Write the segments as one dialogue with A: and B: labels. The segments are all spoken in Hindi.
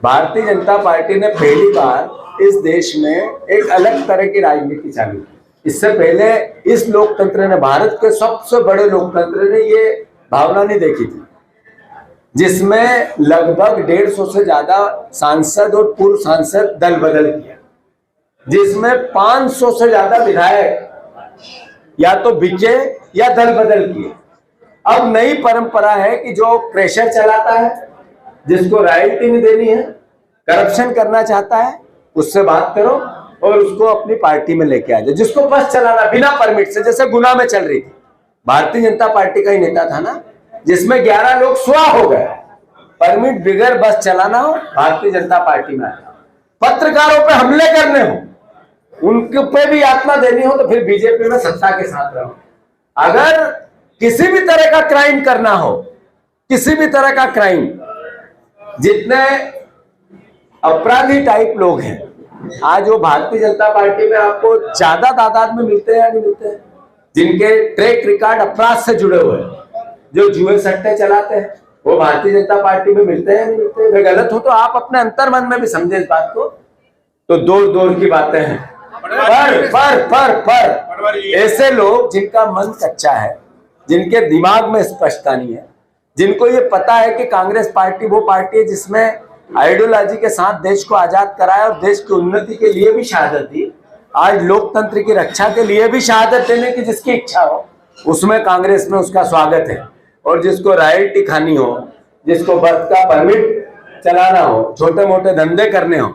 A: भारतीय जनता पार्टी ने पहली बार इस देश में एक अलग तरह की राजनीति चालू की। इससे पहले इस लोकतंत्र ने, भारत के सबसे बड़े लोकतंत्र ने ये भावना नहीं देखी थी, जिसमें लगभग 150 से ज्यादा सांसद और पूर्व सांसद दल बदल किया, जिसमें 500 से ज्यादा विधायक या तो बिके या दल बदल किए। अब नई परंपरा है कि जो क्रेशर चलाता है, जिसको रॉयल्टी नहीं देनी है, करप्शन करना चाहता है, उससे बात करो और उसको अपनी पार्टी में लेके आ जाओ। जिसको बस चलाना बिना परमिट से, जैसे गुना में चल रही थी, भारतीय जनता पार्टी का ही नेता था ना, जिसमें 11 लोग स्वाह हो गए, परमिट बिगैर बस चलाना हो, भारतीय जनता पार्टी में आना। पत्रकारों पे हमले करने हो, उनके पे भी यातना देनी हो, तो फिर बीजेपी में सत्ता के साथ रहो। अगर किसी भी तरह का क्राइम करना हो, किसी भी तरह का क्राइम, जितने अपराधी टाइप लोग हैं आज वो भारतीय जनता पार्टी में आपको ज्यादा तादाद में मिलते हैं या नहीं मिलते हैं? जिनके ट्रैक रिकॉर्ड अपराध से जुड़े हुए हैं, जो जुए सट्टे चलाते हैं, वो भारतीय जनता पार्टी में मिलते हैं या नहीं मिलते हैं? अगर गलत हो तो आप अपने अंतर मन में भी समझे इस बात को। तो दूर दूर की बातें हैं, पर ऐसे लोग जिनका मन कच्चा है, जिनके दिमाग में स्पष्टता नहीं है, जिनको ये पता है कि कांग्रेस पार्टी वो पार्टी है जिसमें आइडियोलॉजी के साथ देश को आजाद कराया और देश की उन्नति के लिए भी शहादत दी, आज लोकतंत्र की रक्षा के लिए भी शहादत देने की जिसकी इच्छा हो, उसमें कांग्रेस में उसका स्वागत है। और जिसको रॉयल्टी खानी हो, जिसको बस का परमिट चलाना हो, छोटे मोटे धंधे करने हो,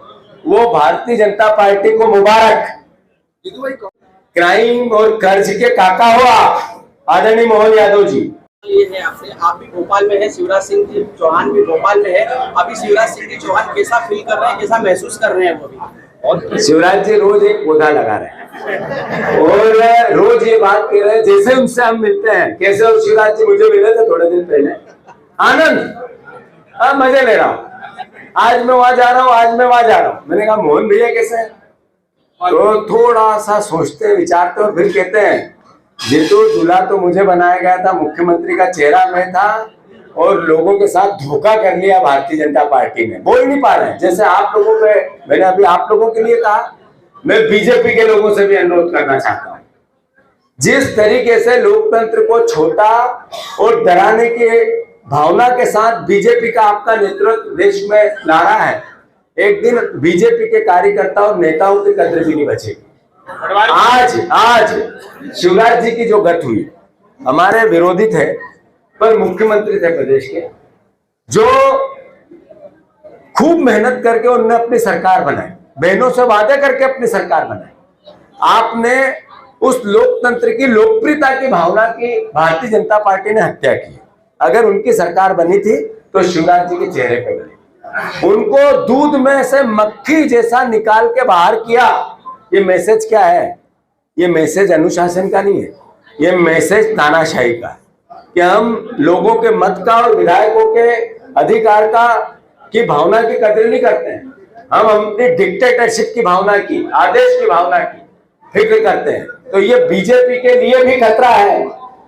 A: वो भारतीय जनता पार्टी को मुबारक। क्राइम और कर्ज के काका हो आप, आदरणीय मोहन यादव जी।
B: ये है आपसे, आप भी भोपाल में है, शिवराज सिंह जी चौहान भी भोपाल में है। अभी शिवराज सिंह जी चौहान कैसा फील कर रहे हैं, कैसा महसूस कर रहे हैं वो भी?
A: और शिवराज जी रोज एक पौधा लगा रहे हैं और रोज ये बात कह रहे हैं, जैसे उनसे हम मिलते हैं, कैसे और शिवराज जी मुझे मिले थे थोड़े दिन पहले, आनंद, मजे ले रहा हूँ, आज मैं वहां जा रहा हूँ, आज मैं वहां जा रहा हूँ। मैंने कहा मोहन भैया कैसे हैं? तो थोड़ा सा सोचते विचारते और फिर कहते हैं, जितू दूल्हा तो मुझे बनाया गया था, मुख्यमंत्री का चेहरा मैं था और लोगों के साथ धोखा कर लिया भारतीय जनता पार्टी ने। बोल नहीं पा रहे हैं, जैसे आप लोगों पे मैंने अभी आप लोगों के लिए कहा, मैं बीजेपी के लोगों से भी अनुरोध करना चाहता हूँ। जिस तरीके से लोकतंत्र को छोटा और डराने की भावना के साथ बीजेपी का आपका नेतृत्व देश में ला रहा है, एक दिन बीजेपी के कार्यकर्ता और नेताओं की कद्र भी नहीं बचेगी। आज शिवराज जी की जो गत हुई, हमारे विरोधी थे पर मुख्यमंत्री थे प्रदेश के, जो खूब मेहनत करके उन्होंने अपनी सरकार बनाई, बहनों से वादे करके अपनी सरकार बनाई। आपने उस लोकतंत्र की, लोकप्रियता की भावना की भारतीय जनता पार्टी ने हत्या की। अगर उनकी सरकार बनी थी तो शिवराज जी के चेहरे पे बनी, उनको दूध में से मक्खी जैसा निकाल के बाहर किया। ये मैसेज क्या है? ये मैसेज अनुशासन का नहीं है, ये मैसेज तानाशाही का, कि हम लोगों के मत का और विधायकों के अधिकार का की भावना की कदर नहीं करते हैं। हम अपनी डिक्टेटरशिप की भावना की, आदेश की भावना की फिक्र करते हैं। तो ये बीजेपी के लिए भी खतरा है।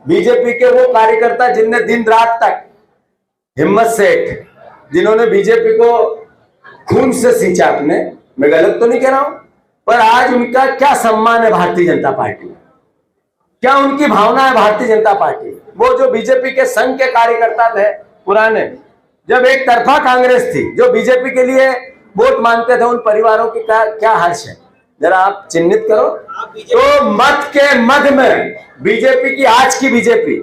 A: बीजेपी के वो कार्यकर्ता जिनने दिन रात तक हिम्मत सेठ, जिन्होंने बीजेपी को खून से सींचा अपने, मैं गलत तो नहीं कह रहा हूं, पर आज उनका क्या सम्मान है भारतीय जनता पार्टी में, क्या उनकी भावना है भारतीय जनता पार्टी? वो जो बीजेपी के संघ के कार्यकर्ता थे पुराने, जब एक तरफा कांग्रेस थी, जो बीजेपी के लिए वोट मांगते थे, उन परिवारों की क्या हर्ष है, जरा आप चिन्हित करो। तो मत के मध्य में बीजेपी की, आज की बीजेपी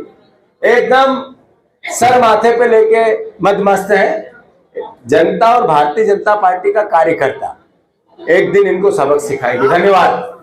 A: एकदम सर माथे पे लेके मदमस्त है। जनता और भारतीय जनता पार्टी का कार्यकर्ता एक दिन इनको सबक सिखाएगी। धन्यवाद।